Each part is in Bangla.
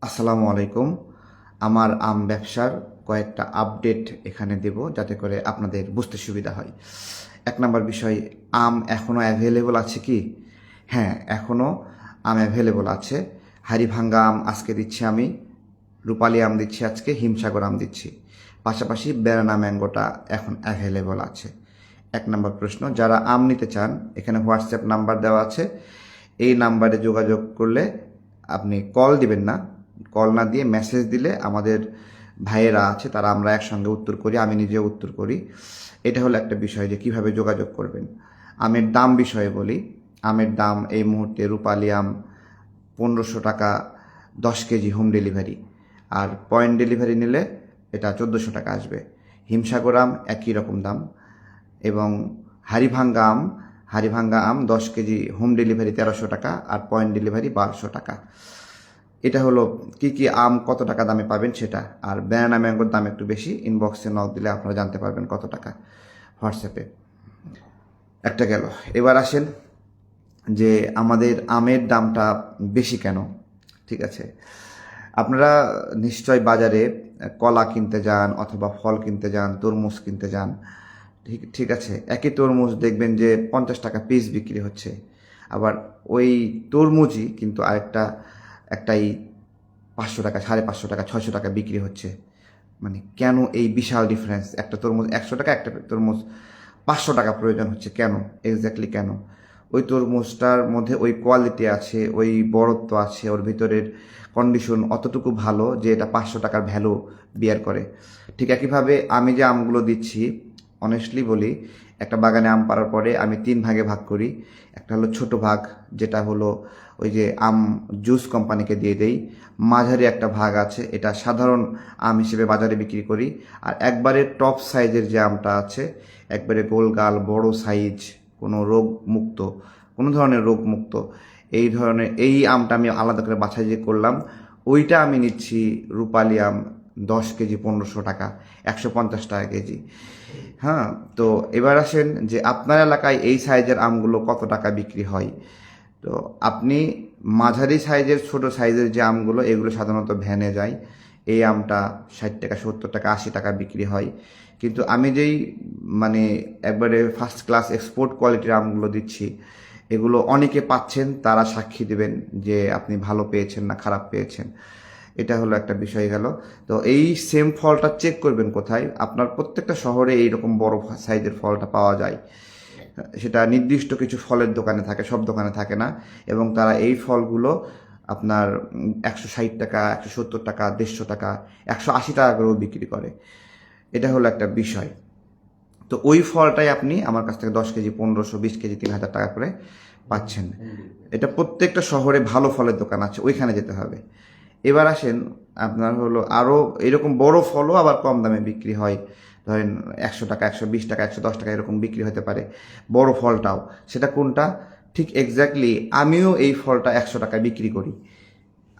আসসালামু আলাইকুম। আমার আম ব্যবসার কয়েকটা আপডেট এখানে দেব যাতে করে আপনাদের বুঝতে সুবিধা হয়। এক নম্বর বিষয়, আম এখনও অ্যাভেলেবল আছে কি? হ্যাঁ, এখনও আম অ্যাভেলেবল আছে। হাড়িভাঙ্গা আম আজকে দিচ্ছি আমি, রূপালি আম দিচ্ছি আজকে, হিমসাগর আম দিচ্ছি। পাশাপাশি ব্যানানা ম্যাঙ্গোটা এখন অ্যাভেলেবল আছে। এক নম্বর প্রশ্ন, যারা আম নিতে চান এখানে হোয়াটসঅ্যাপ নাম্বার দেওয়া আছে। এই নাম্বারে যোগাযোগ করলে আপনি কল দিবেন না, কল না দিয়ে মেসেজ দিলে আমাদের ভাইয়েরা আছে তারা আমরা একসঙ্গে উত্তর করি, আমি নিজেও উত্তর করি। এটা হলো একটা বিষয় যে কিভাবে যোগাযোগ করবেন। আমের দাম বিষয়ে বলি। আমের দাম এই মুহূর্তে রূপালি আম 1500 টাকা 10 কেজি হোম ডেলিভারি, আর পয়েন্ট ডেলিভারি নিলে এটা 1400 টাকা আসবে। হিমসাগর আম একই রকম দাম, এবং হাড়িভাঙ্গা আম 10 কেজি হোম ডেলিভারি 1300 টাকা আর পয়েন্ট ডেলিভারি 1200 টাকা। এটা হলো কি কি আম কত টাকা দামে পাবেন সেটা। আর ব্যানানা ম্যাঙ্গোর দাম একটু বেশি, ইনবক্সে নক দিলে আপনারা জানতে পারবেন কত টাকা হোয়াটসঅ্যাপে। একটা গেল। এবার আসেন যে আমাদের আমের দামটা বেশি কেন। ঠিক আছে, আপনারা নিশ্চয় বাজারে কলা কিনতে যান অথবা ফল কিনতে যান, তরমুজ কিনতে যান। ঠিক ঠিক আছে, একই তরমুজ দেখবেন যে 50 টাকা পিস বিক্রি হচ্ছে। আবার ওই তরমুজই কিন্তু একটাই 500 টাকা, 550 টাকা, 600 টাকা বিক্রি হচ্ছে। মানে কেন এই বিশাল ডিফারেন্স? একটা তরমুজ 100 টাকা, একটা তরমুজ 500 টাকা প্রয়োজন হচ্ছে কেন? এক্স্যাক্টলি কেন? ওই তরমুজটার মধ্যে ওই কোয়ালিটি আছে, ওই বড়ত্ব আছে, ওর ভিতরের কন্ডিশন অতটুকু ভালো যে এটা 500 টাকার ভ্যালু বিয়ার করে। ঠিক একইভাবে আমি যে আমগুলো দিচ্ছি, অনেস্টলি বলি, একটা বাগানে আম পাড়ার পরে আমি 3 ভাগে ভাগ করি। একটা হলো ছোট ভাগ, যেটা হলো ওই যে আম জুস কোম্পানিকে দিয়ে দেই। মাঝারি একটা ভাগ আছে, এটা সাধারণ আম হিসেবে বাজারে বিক্রি করি। আর একবারে টপ সাইজের যে আমটা আছে, একবারে গোলগাল বড় সাইজ, কোনো রোগ মুক্ত, কোনো ধরনের রোগ মুক্ত, এই আমটা আমি আলাদা করে বাছাই যে করলাম, ওইটা আমি নিচ্ছি রূপালি আম 10 কেজি 1500 টাকা, 150 টাকা কেজি। হ্যাঁ, তো এবার আসেন যে আপনার এলাকায় এই সাইজের আমগুলো কত টাকা বিক্রি হয়। তো আপনি মাঝারি সাইজের, ছোট সাইজের যে আমগুলো, এগুলো সাধারণত ভ্যানে যায়। এই আমটা 60 টাকা, 70 টাকা, 80 টাকা বিক্রি হয়। কিন্তু আমি যেই মানে একবারে ফার্স্ট ক্লাস এক্সপোর্ট কোয়ালিটির আমগুলো দিচ্ছি, এগুলো অনেকে পাচ্ছেন, তারা সাক্ষী দেবেন যে আপনি ভালো পেয়েছেন না খারাপ পেয়েছেন। এটা হলো একটা বিষয় গেল। তো এই সেম ফলটা চেক করবেন কোথায়? আপনার প্রত্যেকটা শহরে এইরকম বড় সাইজের ফলটা পাওয়া যায়। সেটা নির্দিষ্ট কিছু ফলের দোকানে থাকে, সব দোকানে থাকে না। এবং তারা এই ফলগুলো আপনার 160 টাকা, 170 টাকা, 150 টাকা, 180 টাকা করেও বিক্রি করে। এটা হলো একটা বিষয়। তো ওই ফলটাই আপনি আমার কাছ থেকে 10 কেজি 1500, 20 কেজি 3000 টাকা করে পাচ্ছেন। এটা প্রত্যেকটা শহরে ভালো ফলের দোকান আছে, ওইখানে যেতে হবে। এবার আসেন, আপনার হলো আরও এরকম বড় ফলও আবার কম দামে বিক্রি হয়। ধরেন 100 টাকা, 120 টাকা, 110 টাকা এরকম বিক্রি হতে পারে বড় ফলটাও। সেটা কোনটা? ঠিক এক্স্যাক্টলি আমিও এই ফলটা 100 টাকায় বিক্রি করি।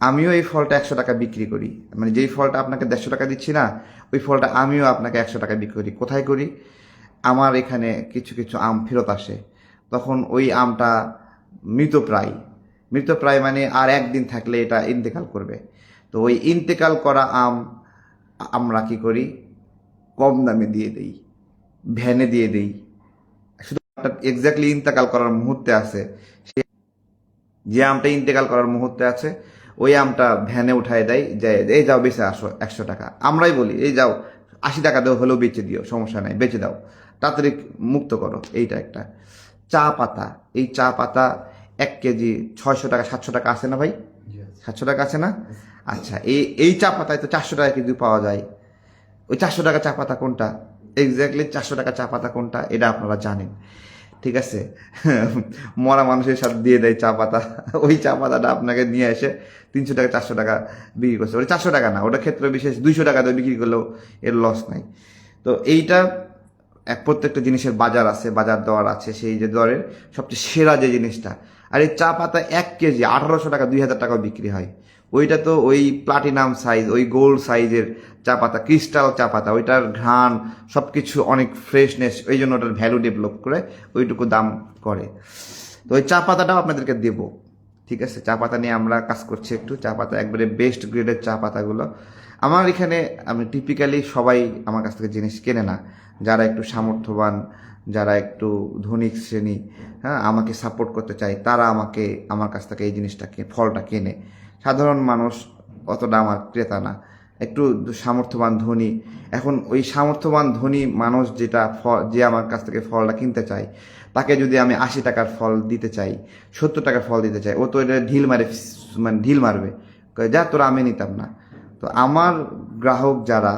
আমিও এই ফলটা 100 টাকা বিক্রি করি। মানে যেই ফলটা আপনাকে 150 টাকা দিচ্ছি না, ওই ফলটা আমিও আপনাকে 100 টাকায় বিক্রি করি। কোথায় করি? আমার এখানে কিছু কিছু আম ফেরত আসে, তখন ওই আমটা মৃতপ্রায়। মৃতপ্রায় মানে আর একদিন থাকলে এটা ইন্তেকাল করবে। তো ওই ইন্তেকাল করা আম আমরা কি করি? কম দামে দিয়ে দেই, ভ্যানে দিয়ে দেই। শুধু এক্স্যাক্টলি ইন্তেকাল করার মুহূর্তে আছে, যে আমটা ইন্তেকাল করার মুহূর্তে আছে, ওই আমটা ভ্যানে উঠায় দেয়, যে এই যাও বেঁচে আসো 100 টাকা। আমরাই বলি এই যাও 80 টাকা দেও হলেও বেচে দিও, সমস্যা নাই, বেচে দাও, তাড়াতাড়ি মুক্ত করো। এইটা একটা। চা পাতা, এই চা পাতা 1 কেজি 600 টাকা, 700 টাকা আছে না ভাই? 700 টাকা আছে না? আচ্ছা, এই চা পাতায় তো 400 টাকা কেজি পাওয়া যায়। ওই 400 টাকা চা পাতা কোনটা? এক্স্যাক্টলি 400 টাকা চা পাতা কোনটা এটা আপনারা জানেন। ঠিক আছে, মরা মানুষের সাথে দিয়ে দেয় চা পাতা। ওই চা পাতাটা আপনাকে নিয়ে এসে 300 টাকা 400 টাকা বিক্রি করছে। ওটা 400 টাকা না, ওটা ক্ষেত্র বিশেষ 200 টাকা দিয়ে বিক্রি করলেও এর লস নাই। তো এইটা প্রত্যেকটা জিনিসের বাজার আছে, বাজার দর আছে, সেই যে দরের সবচেয়ে সেরা যে জিনিসটা। আর এই চা পাতা 1 কেজি 1800 টাকা, 2000 টাকাও বিক্রি হয়। ওইটা তো ওই প্লাটিনাম সাইজ, ওই গোল্ড সাইজের চা পাতা, ক্রিস্টাল চা পাতা, ওইটার ঘ্রাণ সব কিছু অনেক ফ্রেশনেস, ওই জন্য ওটার ভ্যালু ডেভেলপ করে ওইটুকু দাম করে। তো ওই চা পাতাটাও আপনাদেরকে দেবো। ঠিক আছে, চা পাতা নিয়ে আমরা কাজ করছি একটু। চা পাতা একবারে বেস্ট গ্রেডের চা পাতাগুলো আমার এখানে, আমি টিপিক্যালি সবাই আমার কাছ থেকে জিনিস কেনে না। যারা একটু সামর্থ্যবান, যারা একটু ধনিক শ্রেণী, হ্যাঁ, আমাকে সাপোর্ট করতে চায়, তারা আমার কাছ থেকে এই জিনিসটাকে ফলটা কেনে। সাধারণ মানুষ অতটা আমার ক্রেতা না, একটু সামর্থ্যবান ধনী। এখন ওই সামর্থ্যবান ধনী মানুষ যে আমার কাছ থেকে ফলটা কিনতে চায়, তাকে যদি আমি 80 টাকার ফল দিতে চাই, 70 টাকার ফল দিতে চাই, ও তো এটা ঢিল মারবে, যা তোরা আমি নিতাম না। তো আমার গ্রাহক যারা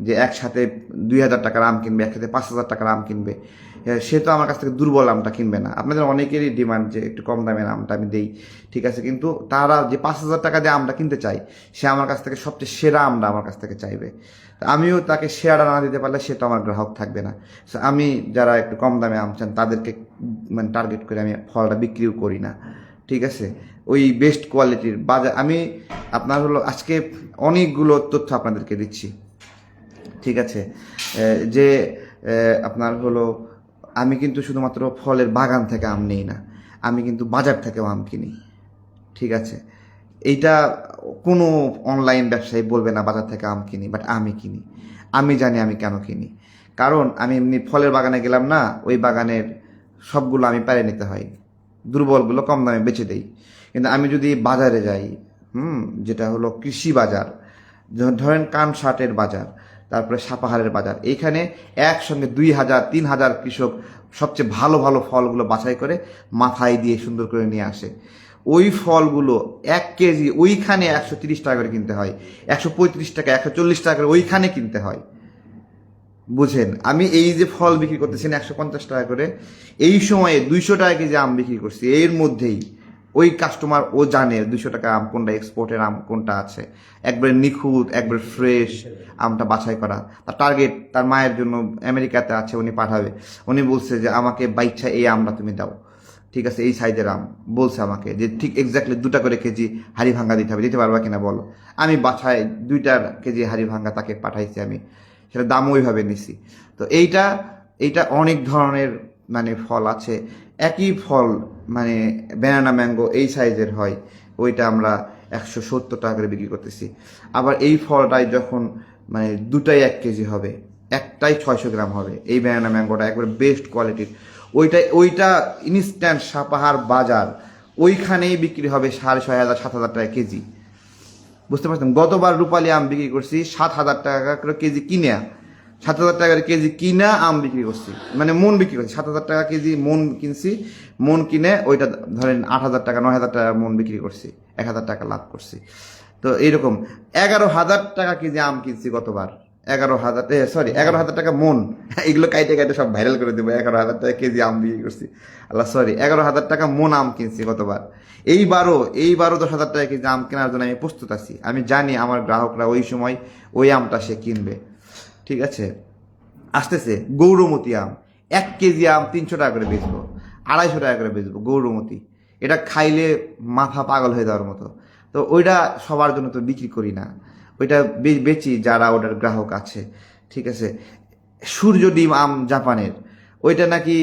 যে একসাথে 2000 টাকার আম কিনবে, একসাথে 5000 টাকার আম কিনবে, সে তো আমার কাছ থেকে দুর্বল আমটা কিনবে না। আপনাদের অনেকেরই ডিমান্ড যে একটু কম দামের আমটা আমি দেই, ঠিক আছে, কিন্তু তারা যে 5000 টাকা দিয়ে আমটা কিনতে চায়, সে আমার কাছ থেকে সবচেয়ে সেরা আমটা আমার কাছ থেকে চাইবে। আমিও তাকে সেরাটা না দিতে পারলে সে তো আমার গ্রাহক থাকবে না। আমি যারা একটু কম দামে আম চান তাদেরকে টার্গেট করে আমি ফলটা বিক্রিও করি না, ঠিক আছে। ওই বেস্ট কোয়ালিটির বাজার আমি আপনার আজকে অনেকগুলো তথ্য আপনাদেরকে দিচ্ছি, ঠিক আছে। যে আপনার আমি কিন্তু শুধুমাত্র ফলের বাগান থেকে আম নেই না, আমি কিন্তু বাজার থেকেও আম কিনি, ঠিক আছে। এইটা কোনো অনলাইন ব্যবসায়ী বলবে না বাজার থেকে আম কিনি, বাট আমি কিনি। আমি জানি আমি কেন কিনি, কারণ আমি এমনি ফলের বাগানে গেলাম না, ওই বাগানের সবগুলো আমি পেরে নিতে হয়, দুর্বলগুলো কম দামে বেচে দেই। কিন্তু আমি যদি বাজারে যাই, যেটা কৃষি বাজার, ধরেন কানসাটের বাজার, তারপরে সাপাহারের বাজার, এইখানে একসঙ্গে 2000-3000 কৃষক সবচেয়ে ভালো ভালো ফলগুলো বাছাই করে মাথায় দিয়ে সুন্দর করে নিয়ে আসে। ওই ফলগুলো 1 কেজি ওইখানে 130 টাকা করে কিনতে হয়, 135 টাকা, 140 টাকা করে ওইখানে কিনতে হয়। বুঝেন, আমি এই যে ফল বিক্রি করতেছি 150 টাকা করে, এই সময়ে 200 টাকা কেজি আম বিক্রি করছি। এর মধ্যেই ওই কাস্টমার ও জানে 200 টাকা আম কোনটা, এক্সপোর্টের আম কোনটা আছে, একবারে নিখুঁত, একবারে ফ্রেশ আমটা বাছাই করা। তার টার্গেট তার মায়ের জন্য আমেরিকাতে আছে, উনি পাঠাবে। উনি বলছে যে আমাকে বাইচ্ছা এই আমটা তুমি দাও, ঠিক আছে, এই সাইজের আম। বলছে আমাকে যে ঠিক এক্স্যাক্টলি 2 করে কেজি হাড়ি ভাঙ্গা দিতে হবে, দিতে পারবা কিনা বলো। আমি বাছায় 2 কেজি হাড়ি ভাঙ্গা তাকে পাঠাইছি, আমি সেটা দাম ওইভাবে নিছি। তো এইটা অনেক ধরনের ফল আছে। একই ফল ব্যানানা ম্যাঙ্গো এই সাইজের হয়, ওইটা আমরা 170 টাকা করে বিক্রি করতেছি। আবার এই ফলটাই যখন দুটাই 1 কেজি হবে, একটাই 600 গ্রাম হবে, এই ব্যানানা ম্যাঙ্গোটা একবারে বেস্ট কোয়ালিটির, ওইটা ইনস্ট্যান্ট সাপাহার বাজার, ওইখানেই বিক্রি হবে 6500-7000 টাকা কেজি। বুঝতে পারছেন, গতবার রূপালী আম বিক্রি করছি 7000 টাকা করে কেজি কিনে, 7000 টাকা কেজি কিনা আম বিক্রি করছি, মন বিক্রি করছি। 7000 টাকা কেজি মন কিনছি, মন কিনে ওইটা ধরেন 8000 টাকা 9000 টাকা মন বিক্রি করছি, 1000 টাকা লাভ করছি। তো এইরকম 11000 টাকা কেজি আম কিনছি গতবার, 11,000 টাকা মন। এগুলো কাইটে কাইটে সব ভাইরাল করে দেবো। 11,000 টাকা কেজি আম বিক্রি করছি, 11,000 টাকা মন আম কিনছি গতবার। এইবারও 10,000 টাকা কেজি আম কেনার জন্য আমি প্রস্তুত আছি। আমি জানি আমার গ্রাহকরা ওই সময় ওই আমটা সে কিনবে, ঠিক আছে। আসতেছে গৌরমতি আম, 1 কেজি আম 300 টাকা করে বেচবো, 250 টাকা করে বেচবো গৌরমতি। এটা খাইলে মাথা পাগল হয়ে যাওয়ার মতো। তো ওইটা সবার জন্য তো বিক্রি করি না, ওইটা বেচি যারা ওটার গ্রাহক আছে, ঠিক আছে। সূর্য ডিম আম জাপানের, ওইটা নাকি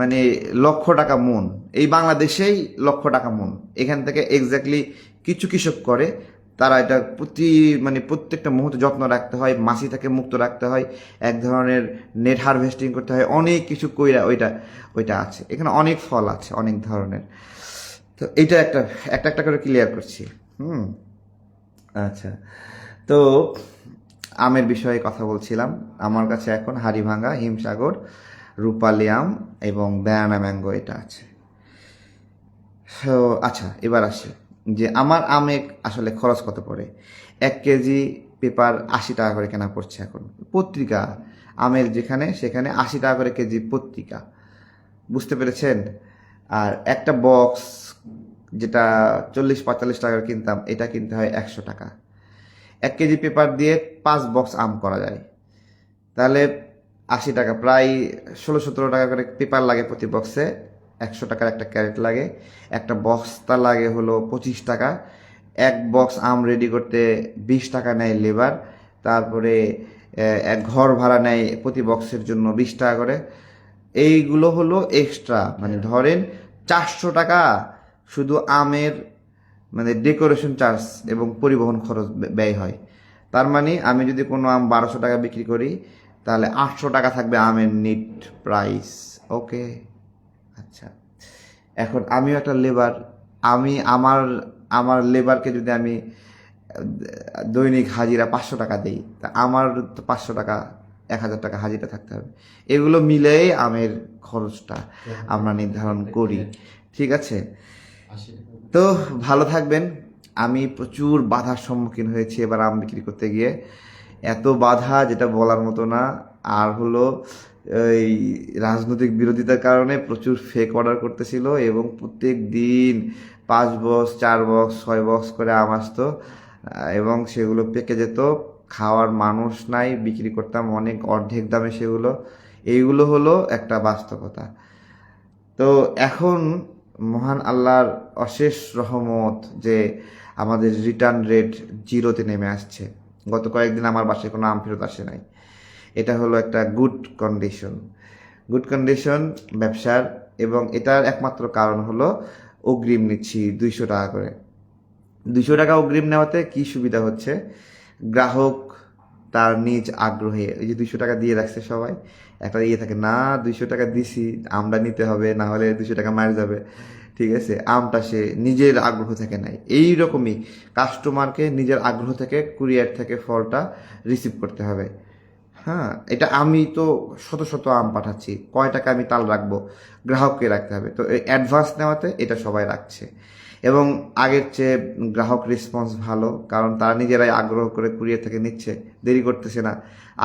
1,00,000 টাকা মন, এই বাংলাদেশেই 1,00,000 টাকা মন। এখান থেকে এক্স্যাক্টলি কিছু কৃষক করে, তারা এটা প্রত্যেকটা মুহূর্তে যত্ন রাখতে হয়, মাছি থেকে মুক্ত রাখতে হয়, এক ধরনের নেট হারভেস্টিং করতে হয়, অনেক কিছু কইরা ওইটা আছে। এখানে অনেক ফল আছে অনেক ধরনের। তো এইটা একটা করে ক্লিয়ার করছি। আচ্ছা, তো আমের বিষয়ে কথা বলছিলাম। আমার কাছে এখন হাড়িভাঙ্গা, হিমসাগর, রূপালী আম এবং ব্যানানা ম্যাঙ্গো এটা আছে। তো আচ্ছা, এবার আসি যে আমার আমে আসলে খরচ কত পড়ে। 1 কেজি পেপার 80 টাকা করে কেনা পড়ছে এখন, পত্রিকা আমের সেখানে 80 টাকা করে কেজি পত্রিকা, বুঝতে পেরেছেন। আর একটা বক্স যেটা 40-45 টাকার কিনতাম, এটা কিনতে হয় 100 টাকা। 1 কেজি পেপার দিয়ে 5 বক্স আম করা যায়, তাহলে 80 টাকা, প্রায় 16-17 টাকা করে পেপার লাগে প্রতি বক্সে। 100 টাকার একটা ক্যারেট লাগে, একটা বস্তা লাগে 25 টাকা। 1 বক্স আম রেডি করতে 20 টাকা নেয় লেবার, তারপরে এক ঘর ভাড়া নেয় প্রতি বক্সের জন্য 20 টাকা করে। এইগুলো এক্সট্রা, ধরেন 400 টাকা শুধু আমের মানে ডেকোরেশন চার্জ এবং পরিবহন খরচ ব্যয় হয়। তার মানে আমি যদি কোনো আম 1200 টাকা বিক্রি করি, তাহলে 800 টাকা থাকবে আমের নিট প্রাইস। ওকে, আচ্ছা। এখন আমিও একটা লেবার, আমি আমার আমার লেবারকে যদি আমি দৈনিক হাজিরা 500 টাকা দিই, তা আমার তো 500 টাকা, 1000 টাকা হাজিরা থাকতে হবে। এগুলো মিলেই আমের খরচটা আমরা নির্ধারণ করি। ঠিক আছে, তো ভালো থাকবেন। আমি প্রচুর বাধার সম্মুখীন হয়েছি এবার আম বিক্রি করতে গিয়ে, এত বাধা যেটা বলার মতো না। আর হলো এই রাজনৈতিক বিরোধিতার কারণে প্রচুর ফেক অর্ডার করতেছিল এবং প্রত্যেক দিন 5 বক্স 4 বক্স 6 বক্স করে আম আসতো, এবং সেগুলো পেকে যেত, খাওয়ার মানুষ নাই, বিক্রি করতাম অনেক অর্ধেক দামে সেগুলো। এইগুলো হলো একটা বাস্তবতা। তো এখন মহান আল্লাহর অশেষ রহমত যে আমাদের রিটার্ন রেট 0-তে নেমে আসছে। গত কয়েকদিন আমার বাসায় কোনো আম ফেরত আসে নাই। এটা হলো একটা গুড কন্ডিশন ব্যবসার, এবং এটার একমাত্র কারণ হলো অগ্রিম নিচ্ছি 200 টাকা করে। 200 টাকা অগ্রিম নেওয়াতে কি সুবিধা হচ্ছে, গ্রাহক তার নিজ আগ্রহে ওই যে 200 টাকা দিয়ে রাখছে সবাই, একটা ইয়ে থাকে না, 200 টাকা দিছি আমটা নিতে হবে, না হলে 200 টাকা মার যাবে। ঠিক আছে, আমটা সে নিজের আগ্রহ থেকে নেয়। এইরকমই কাস্টমারকে নিজের আগ্রহ থেকে কুরিয়ার থেকে ফলটা রিসিভ করতে হবে। হ্যাঁ, এটা আমি তো শত শত আম পাঠাচ্ছি, কয় টাকা আমি তাল রাখবো, গ্রাহককে রাখতে হবে। তো এই অ্যাডভান্স নেওয়াতে এটা সবাই রাখছে, এবং আগের চেয়ে গ্রাহক রেসপন্স ভালো, কারণ তারা নিজেরাই আগ্রহ করে কুরিয়ার থেকে নিচ্ছে, দেরি করতেছে না।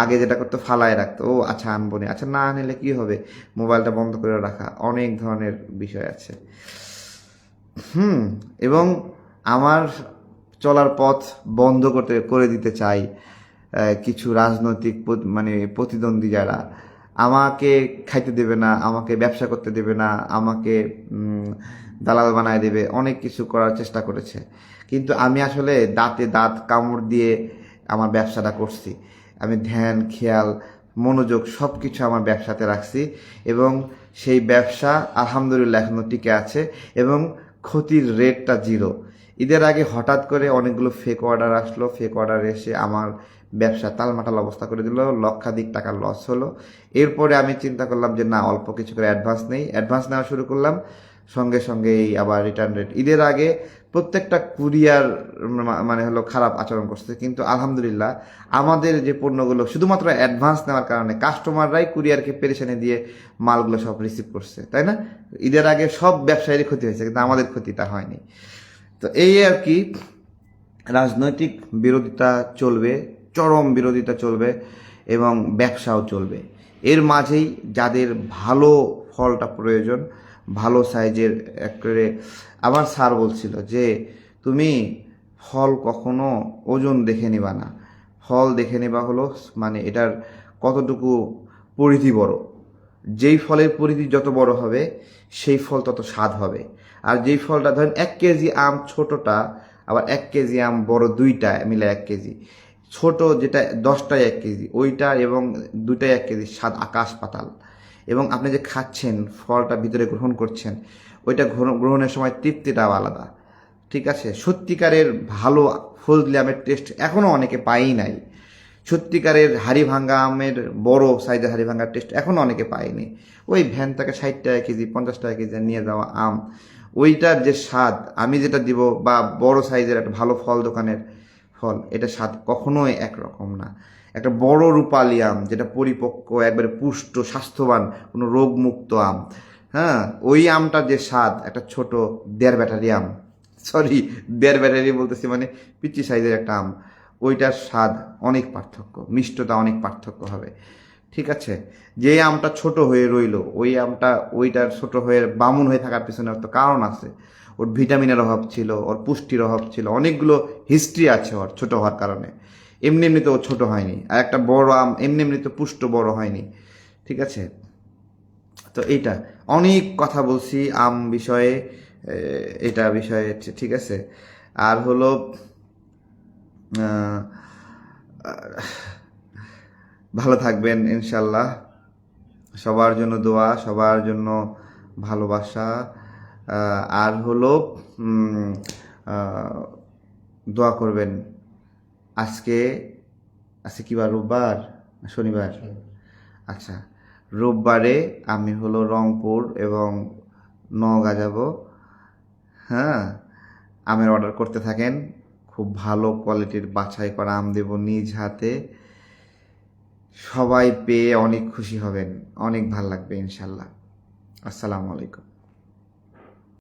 আগে যেটা করতো ফালায় রাখতো, ও আচ্ছা আনবো না, আচ্ছা না আনলে কি হবে, মোবাইলটা বন্ধ করে রাখা, অনেক ধরনের বিষয় আছে। এবং আমার চলার পথ বন্ধ করে দিতে চাই কিছু রাজনৈতিক মানে প্রতিদ্বন্দ্বী যারা আমাকে খাইতে দেবে না, আমাকে ব্যবসা করতে দেবে না, আমাকে দালাল বানায় দেবে, অনেক কিছু করার চেষ্টা করেছে। কিন্তু আমি আসলে দাঁতে দাঁত কামড় দিয়ে আমার ব্যবসাটা করছি। আমি ধ্যান খেয়াল মনোযোগ সব কিছু আমার ব্যবসাতে রাখছি, এবং সেই ব্যবসা আলহামদুলিল্লাহ এখনও টিকে আছে, এবং ক্ষতির রেটটা 0। ঈদের আগে হঠাৎ করে অনেকগুলো ফেক অর্ডার আসলো, ফেক অর্ডার এসে আমার ব্যবসা তালমাটাল অবস্থা করে দিল, লক্ষাধিক টাকার লস হলো। এরপরে আমি চিন্তা করলাম যে না, অল্প কিছু করে অ্যাডভান্স নেই, অ্যাডভান্স নেওয়া শুরু করলাম। সঙ্গে সঙ্গেই আবার রিটার্ন রেট, ঈদের আগে প্রত্যেকটা কুরিয়ার মানে হলো খারাপ আচরণ করছে, কিন্তু আলহামদুলিল্লাহ আমাদের যে পণ্যগুলো শুধুমাত্র অ্যাডভান্স নেওয়ার কারণে কাস্টমাররাই কুরিয়ারকে পেরেশানি দিয়ে মালগুলো সব রিসিভ করছে, তাই না? ঈদের আগে সব ব্যবসায়ীরই ক্ষতি হয়েছে, কিন্তু আমাদের ক্ষতিটা হয়নি। তো এই আর কি, রাজনৈতিক বিরোধিতা চলবে, চরম বিরোধিতা চলবে, এবং ব্যবসাও চলবে। এর মাঝেই যাদের ভালো ফলটা প্রয়োজন, ভালো সাইজের একেবারে, আমার স্যার বলছিল যে তুমি ফল কখনো ওজন দেখে নিবা না, ফল দেখে নেবা হলো মানে এটার কতটুকু পরিধি বড়। যেই ফলের পরিধি যত বড় হবে সেই ফল তত স্বাদ হবে। আর যেই ফলটা ধরেন 1 কেজি আম ছোটটা, আবার 1 কেজি আম বড়, দুইটা মিলে 1 কেজি, ছোট যেটা 10টায় 1 কেজি ওইটা, এবং দুইটাই 1 কেজি, স্বাদ আকাশ পাতাল। এবং আপনি যে খাচ্ছেন ফলটা ভিতরে গ্রহণ করছেন, ওইটা গ্রহণের সময় তৃপ্তিটাও আলাদা। ঠিক আছে, সত্যিকারের ভালো ফজলি আমের টেস্ট এখনও অনেকে পায়ই নাই। সত্যিকারের হাড়ি ভাঙ্গা আমের বড় সাইজের হাড়ি ভাঙ্গার টেস্ট এখনও অনেকে পায়নি। ওই ভ্যান থেকে 60 টাকা কেজি 50 টাকা কেজি নিয়ে যাওয়া আম, ওইটার যে স্বাদ আমি যেটা দিব, বা বড় সাইজের একটা ভালো ফল দোকানের ফল, এটা স্বাদ কখনোই একরকম না। একটা বড় রূপালি আম যেটা পরিপক্ক, একবারে পুষ্ট স্বাস্থ্যবান, কোনো রোগমুক্ত আম, হ্যাঁ, ওই আমটার যে স্বাদ, একটা ছোট 1.5 ব্যাটারি আম, সরি 1.5 ব্যাটারি বলতেছি, মানে পিচি সাইজের একটা আম, ওইটার স্বাদ অনেক পার্থক্য, মিষ্টতা অনেক পার্থক্য হবে। ঠিক আছে, যে আমটা ছোট হয়ে রইল, ওই আমটা ওইটার ছোট হয়ে বামুন হয়ে থাকার পিছনে তো কারণ আছে। ওর ভিটামিনের অভাব ছিল, ওর পুষ্টির অভাব ছিল, অনেকগুলো হিস্ট্রি আছে ওর ছোট হওয়ার কারণে। এমনি এমনি তো ও ছোট হয়নি, আর একটা বড় আম এমনি এমনি তো পুষ্ট বড় হয়নি। ঠিক আছে, তো এইটা অনেক কথা বলছি আম বিষয়ে, এটা বিষয়ে, ঠিক আছে। আর হলো আহ, ভালো থাকবেন ইনশাল্লাহ। সবার জন্য দোয়া, সবার জন্য ভালোবাসা, আর হলো উম, আহ, দোয়া করবেন। আজকে আজকে কি বার, রোববার না শনিবার? আচ্ছা, রোববারে আমি হলো রংপুর এবং নওগাঁ যাব। হ্যাঁ, আমের অর্ডার করতে থাকেন, খুব ভালো কোয়ালিটির বাছাই করা আম দেব নিজ হাতে। সবাই পেয়ে অনেক খুশি হবেন, অনেক ভালো লাগবে ইনশাল্লাহ। আসসালামু আলাইকুম।